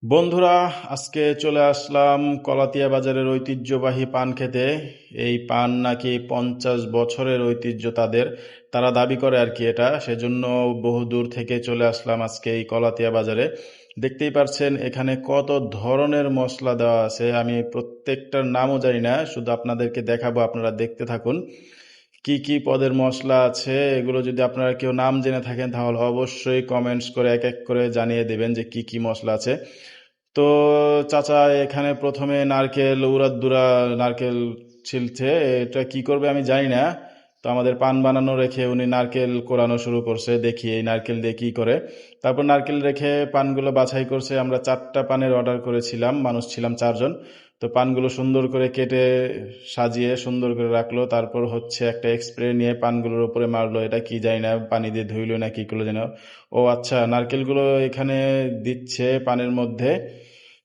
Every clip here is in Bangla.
বন্ধুরা, আজকে চলে আসলাম কলাতিয়া বাজারের ঐতিহ্যবাহী পান খেতে। এই পান নাকি 50 বছরের ঐতিহ্য তাদের, তারা দাবি করে আর কি। এটা সেজন্য বহু দূর থেকে চলে আসলাম আজকে এই কলাতিয়া বাজারে। দেখতেই পারছেন এখানে কত ধরনের মশলা দেওয়া আছে, আমি প্রত্যেকটার নামও জানি না, শুধু আপনাদেরকে দেখাবো, আপনারা দেখতে থাকুন। কি কি পদের মশলা আছে এগুলো যদি আপনারা কেউ নাম জেনে থাকেন তাহলে অবশ্যই কমেন্টস করে এক এক করে জানিয়ে দেবেন যে কি কি মশলা আছে। তো চাচা এখানে প্রথমে নারকেল উড়াদুরা নারকেল ছিলছে। এটা কি করবে আমি জানি না। তো আমাদের পান বানানো রেখে উনি নারকেল কোরানো শুরু করছে, দেখি এই নারকেল দিয়ে কি করে। তারপর নারকেল রেখে পানগুলো বাছাই করছে। আমরা 4টা পানের অর্ডার করেছিলাম, মানুষ ছিলাম 4 জন। তো পানগুলো সুন্দর করে কেটে সাজিয়ে সুন্দর করে রাখলো, তারপর হচ্ছে একটা স্প্রে নিয়ে পানগুলোর উপরে মারলো। এটা কি জানি না, পানি দিয়ে ধুইলো না কি করলো যেন। ও আচ্ছা, নারকেলগুলো এখানে দিচ্ছে পানের মধ্যে।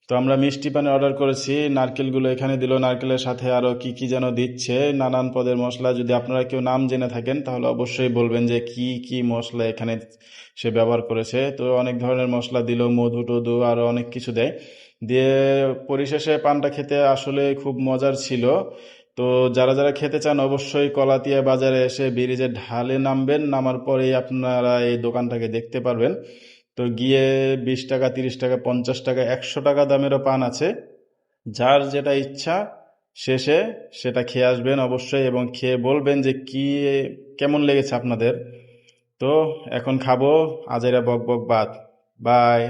তো আমরা মিষ্টি পানে অর্ডার করেছি, নারকেলগুলো এখানে দিল, নারকেলের সাথে আরো কি কি যেন দিচ্ছে, নানান পদের মশলা। যদি আপনারা কেউ নাম জেনে থাকেন তাহলে অবশ্যই বলবেন যে কি কি মশলা এখানে সে ব্যবহার করেছে। তো অনেক ধরনের মশলা দিল, মধু টধু আরো অনেক কিছু দেয় দিয়ে। পরিশেষে পানটা খেতে আসলে খুব মজার ছিল। তো যারা যারা খেতে চান অবশ্যই কলাতিয়া বাজারে এসে ব্রিজের ঢালে নামবেন, নামার পরেই আপনারা এই দোকানটাকে দেখতে পারবেন। তো গিয়ে 20 টাকা, 30 টাকা, 50 টাকা, 100 টাকা দামেরও পান আছে। যার যেটা ইচ্ছা শেষে সেটা খেয়ে আসবেন অবশ্যই, এবং খেয়ে বলবেন যে কি কেমন লেগেছে আপনাদের। তো এখন খাবো, আজেরা বক বক বাদ। বাই।